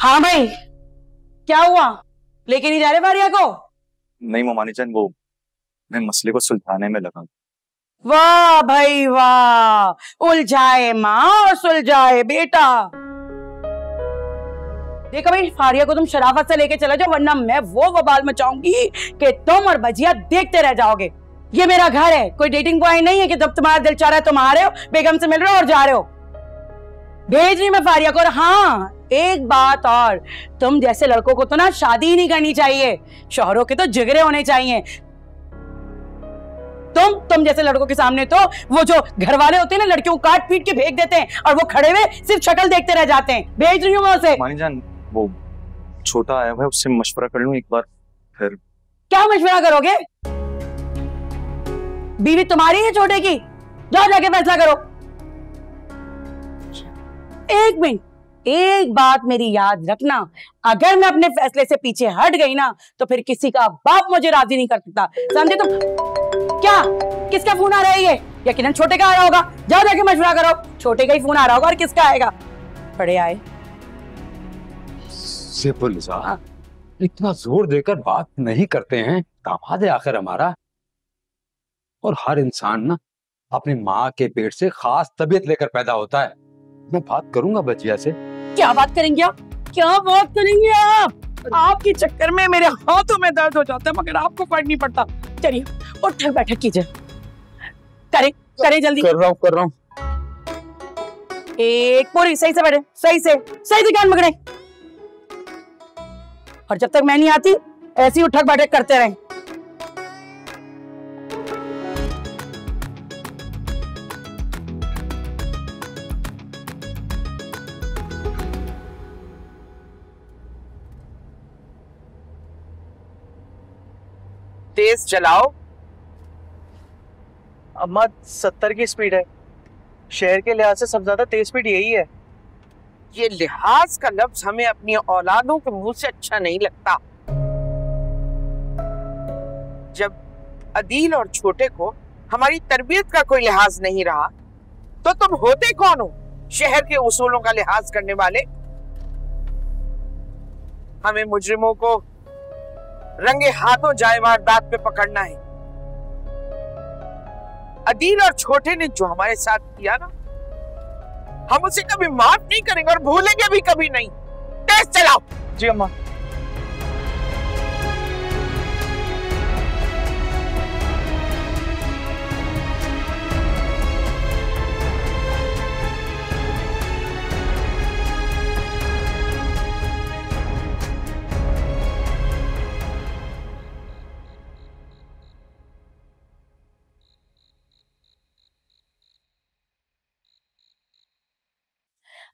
हाँ भाई, क्या हुआ? लेके नहीं जा रहे फारिया को? नहीं मोमानी जान, वो मैं मसले को सुलझाने में लगा। वाह भाई वाह, उलझाए माँ और सुलझाए बेटा। देखो भाई, फारिया को तुम शराफत से लेके चले जाओ, वरना मैं वो बवाल मचाऊंगी कि तुम और भजिया देखते रह जाओगे। ये मेरा घर है, कोई डेटिंग पॉइंट नहीं है कि जब तुम्हारा दिल चाह रहा है तुम आ रहे हो, बेगम से मिल रहे हो और जा रहे हो। भेज रही मैं फारिया को। और हाँ, एक बात और, तुम जैसे लड़कों को तो ना शादी ही नहीं करनी चाहिए, शौहरों के तो जिगरे होने चाहिए। तुम जैसे लड़कों के सामने तो वो जो घर वाले होते हैं ना, लड़कियों को काट पीट के फेंक देते हैं और वो खड़े हुए सिर्फ शक्ल देखते रह जाते हैं। भेज रही हूँ मैं उसे। मानी जान, वो छोटा आया हुआ है, उससे मशवरा कर लूं एक बार फिर। क्या मशवरा करोगे? बीवी तुम्हारी है छोटे की, जाओ जाके फैसला करो। एक मिनट, एक बात मेरी याद रखना, अगर मैं अपने फैसले से पीछे हट गई ना तो फिर किसी का बाप मुझे राजी नहीं कर सकता, समझे तुम? क्या, किसका फोन आ रहा है? ये यकीनन छोटे का आ रहा होगा। जाओ जाके मशवरा करो, छोटे का ही फोन आ रहा होगा और किसका आएगा? बड़े आए। हाँ। इतना जोर देकर बात नहीं करते हैं, दामाद है आखिर हमारा। और हर इंसान ना अपनी माँ के पेट से खास तबीयत लेकर पैदा होता है। मैं बात करूंगा बचिया से। क्या बात करेंगे आप? क्या बात करेंगे आप? आपके चक्कर में मेरे हाथों में दर्द हो जाता है, मगर आपको फर्क नहीं पड़ता। चलिए उठ बैठक कीजिए, करे जल्दी। कर रहा हूँ। एक पूरी सही से बैठे, सही से कान पकड़े, और जब तक मैं नहीं आती ऐसी उठक बैठक करते रहें। तेज चलाओ। अम्मा 70 की स्पीड है, शहर के लिहाज से सबसे ज्यादा तेज स्पीड यही है। ये लिहाज का लफ्ज हमें अपनी औलादों के मुंह से अच्छा नहीं लगता। जब अदील और छोटे को हमारी तरबियत का कोई लिहाज नहीं रहा तो तुम होते कौन हो शहर के उसूलों का लिहाज करने वाले? हमें मुजरिमों को रंगे हाथों जाए वारदात पे पकड़ना है। अदील और छोटे ने जो हमारे साथ किया ना, हम उसे कभी माफ नहीं करेंगे और भूलेंगे भी कभी नहीं। तेज चलाओ। जी अम्मा।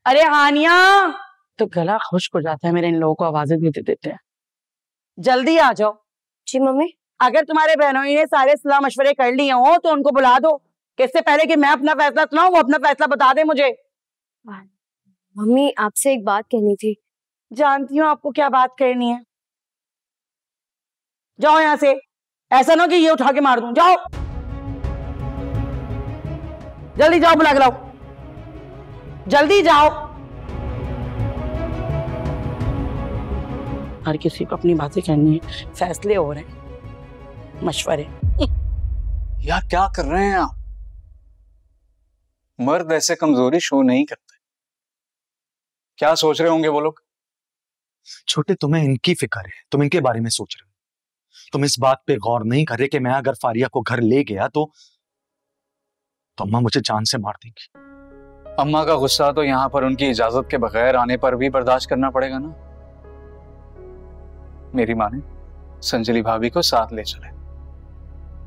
अरे हानिया, तो गला खुश्क हो जाता है मेरे इन लोगों को आवाजें देते देते हैं। जल्दी आ जाओ। जी मम्मी। अगर तुम्हारे बहनों ने सारे सलाह मशवरे कर लिए हो तो उनको बुला दो, कि इससे पहले कि मैं अपना फैसला सुनाऊं वो अपना फैसला बता दे मुझे। मम्मी आपसे एक बात कहनी थी। जानती हूँ आपको क्या बात करनी है, जाओ यहाँ से। ऐसा ना कि ये उठा के मार दूं। जाओ जल्दी, जाओ बुला के लाओ, जल्दी जाओ। हर किसी को अपनी बातें करनी है, फैसले हो रहे हैं, मशवरे। यार क्या कर रहे हैं आप? मर्द ऐसे कमजोरी शो नहीं करते। क्या सोच रहे होंगे वो लोग? छोटे, तुम्हें इनकी फिक्र है, तुम इनके बारे में सोच रहे हो। तुम इस बात पे गौर नहीं कर रहे कि मैं अगर फारिया को घर ले गया तो अम्मा मुझे जान से मार देंगी। अम्मा का गुस्सा तो यहाँ पर उनकी इजाजत के बगैर आने पर भी बर्दाश्त करना पड़ेगा ना। मेरी माने संजली भाभी को साथ ले चले,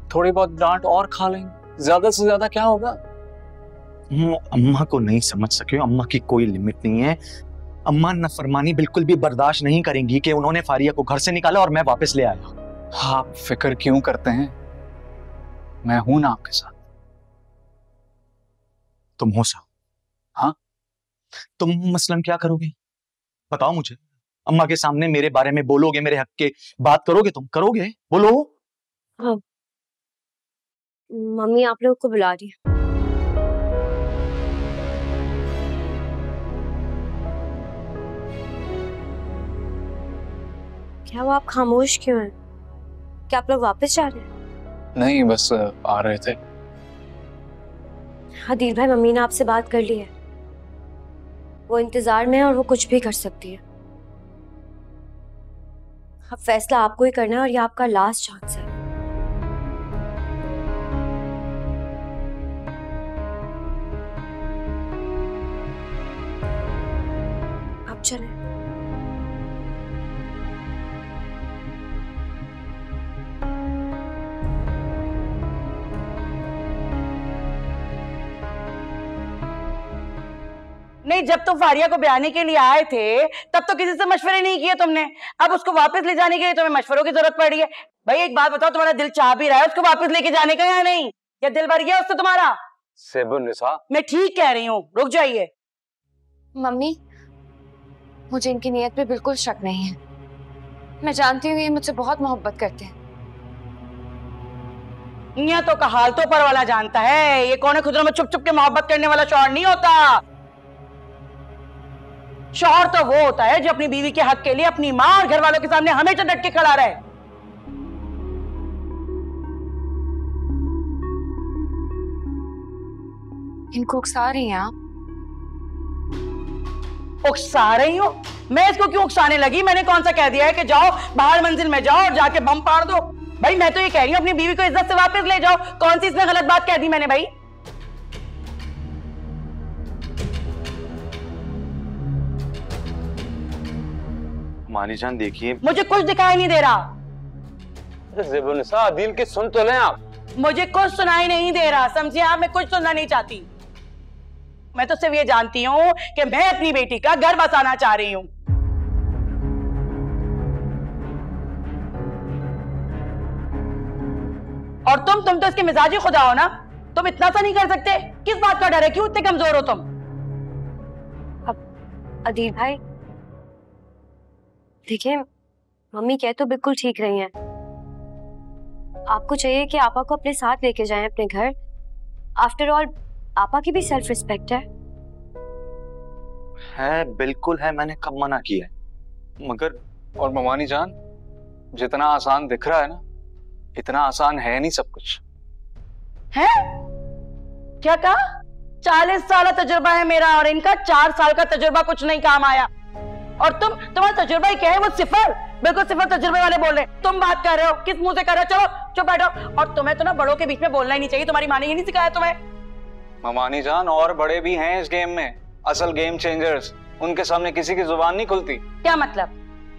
थोड़ी बहुत डांट और खा लेंगे, ज्यादा से ज्यादा क्या होगा। अम्मा को नहीं समझ सके हो, अम्मा की कोई लिमिट नहीं है। अम्मा नाफरमानी बिल्कुल भी बर्दाश्त नहीं करेंगी कि उन्होंने फारिया को घर से निकाला और मैं वापस ले आया। आप फिक्र क्यों करते हैं? मैं हूं ना आपके साथ। तुम हो साहब? हाँ। तुम मसलन क्या करोगे बताओ मुझे। अम्मा के सामने मेरे बारे में बोलोगे, मेरे हक के बात करोगे? तुम करोगे? बोलो। हाँ मम्मी आप लोग को बुला रही है। क्या वो आप खामोश क्यों हैं? क्या आप लोग वापस जा रहे हैं? नहीं, बस आ रहे थे। आदिल भाई, मम्मी ने आपसे बात कर ली है। वो इंतजार में है और वो कुछ भी कर सकती है। अब फैसला आपको ही करना है और ये आपका लास्ट चांस है। अब चलें। नहीं, जब तुम फारिया को ब्याने के लिए आए थे तब तो किसी से मशवरे नहीं किए तुमने। अब उसको वापस ले जाने के लिए तुम्हें मशवरों की जरूरत पड़ रही है। भाई एक बात बताओ, तुम्हारा दिल चाह भी रहा है उसको वापस लेके जाने का या नहीं? या दिल भर गया उससे तुम्हारा? सेबुन्निसा, मैं ठीक कह रही हूँ, रुक जाइए। मम्मी, मुझे इनकी नीयत पे बिल्कुल शक नहीं है। मैं जानती हूँ ये मुझसे बहुत मोहब्बत करते हैं। नियतों का हाल तो ऊपर वाला जानता है। ये कौन खुदरों में छुप छुप के मोहब्बत करने वाला शौहर नहीं होता। शौहर तो वो होता है जो अपनी बीवी के हक के लिए अपनी मां और घर वालों के सामने हमेशा डट के खड़ा रहे। इनको उकसा रही हैं आप? उकसा रही हूं? मैं इसको क्यों उकसाने लगी? मैंने कौन सा कह दिया है कि जाओ बाहर मंजिल में जाओ और जाके बम फाड़ दो? भाई मैं तो ये कह रही हूं अपनी बीवी को इज्जत से वापस ले जाओ। कौन सी इसमें गलत बात कह दी मैंने? भाई मानी जान देखिए, मुझे कुछ दिखाई नहीं दे रहा। सेबुन्निसा, आदिल की सुन तो लें आप। मुझे कुछ सुनाई नहीं दे रहा, समझिए आप? मैं कुछ सुनना नहीं चाहती। मैं तो सिर्फ ये जानती हूँ कि मैं अपनी बेटी का घर बसाना चाह रही हूँ। और तुम तो इसके मिजाजी खुदा हो ना। तुम इतना सा नहीं कर सकते? किस बात का डर है? क्यों इतने कमजोर हो तुम? अब आदिल भाई देखिए, मम्मी कह तो बिल्कुल ठीक रही हैं। आपको चाहिए कि आपा को अपने साथ लेके जाएं अपने घर। आफ्टर ऑल आपा की भी सेल्फ रिस्पेक्ट है बिल्कुल है, मैंने कब मना किया है? मगर और ममानी जान, जितना आसान दिख रहा है ना, इतना आसान है नहीं सब कुछ। है? क्या कहा? 40 साल तजुर्बा है मेरा और इनका 4 साल का तजुर्बा कुछ नहीं काम आया। और तुम्हारा तजुर्बा ही क्या है? वो सिफर, बिल्कुल सिफर तजुर्बे वाले बोल रहे। तुम बात कर रहे हो, किस मुंह से कर रहे हो? चलो चुप बैठो। और तुम्हें तो ना बड़ों के बीच में बोलना ही नहीं चाहिए। तुम्हारी माँ ने ही नहीं सिखाया तुम्हें? ममानी जान, और बड़े भी हैं इस गेम में, असल गेम चेंजर्स। उनके सामने किसी की जुबान नहीं खुलती। क्या मतलब?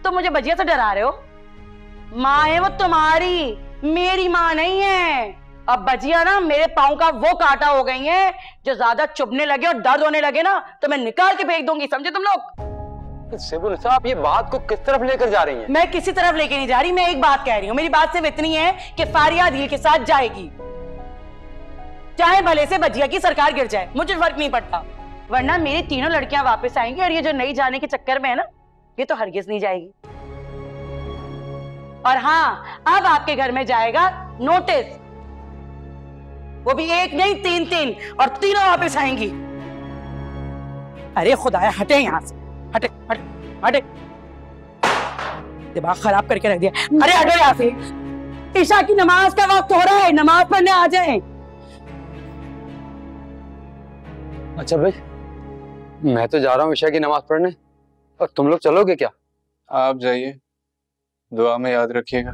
तुम मुझे बजिया से डरा रहे हो? माँ है वो तुम्हारी, मेरी माँ नहीं है। अब बजिया ना मेरे पाँव का वो कांटा हो गई है, जो ज्यादा चुभने लगे और दर्द होने लगे ना तो मैं निकाल के फेंक दूंगी, समझे तुम लोग? सेबुन्निसा, आप ये बात को किस तरफ लेकर जा रही हैं? मैं किसी तरफ लेके नहीं जा रही, मैं एक बात कह रही हूँ। मेरी बात सिर्फ इतनी है कि फारिया आदिल के साथ जाएगी, चाहे भले से बजिया की सरकार गिर जाए, मुझे फर्क नहीं पड़ता। वरना मेरी तीनों लड़कियां वापस आएंगी और ये जो नहीं जाने के चक्कर में है ना, ये तो हरगिज नहीं जाएगी। और हाँ, अब आपके घर में जाएगा नोटिस, वो भी एक नहीं 3-3, और तीनों वापस आएंगी। अरे खुदाया, हटे यहां से, हटे हटे हटे, दिमाग खराब करके रख दिया। अरे हटो यहाँ से, ईशा की नमाज का वक्त हो रहा है, नमाज पढ़ने आ जाएं। अच्छा भाई, मैं तो जा रहा हूँ ईशा की नमाज पढ़ने, और तुम लोग चलोगे क्या? आप जाइए, दुआ में याद रखिएगा।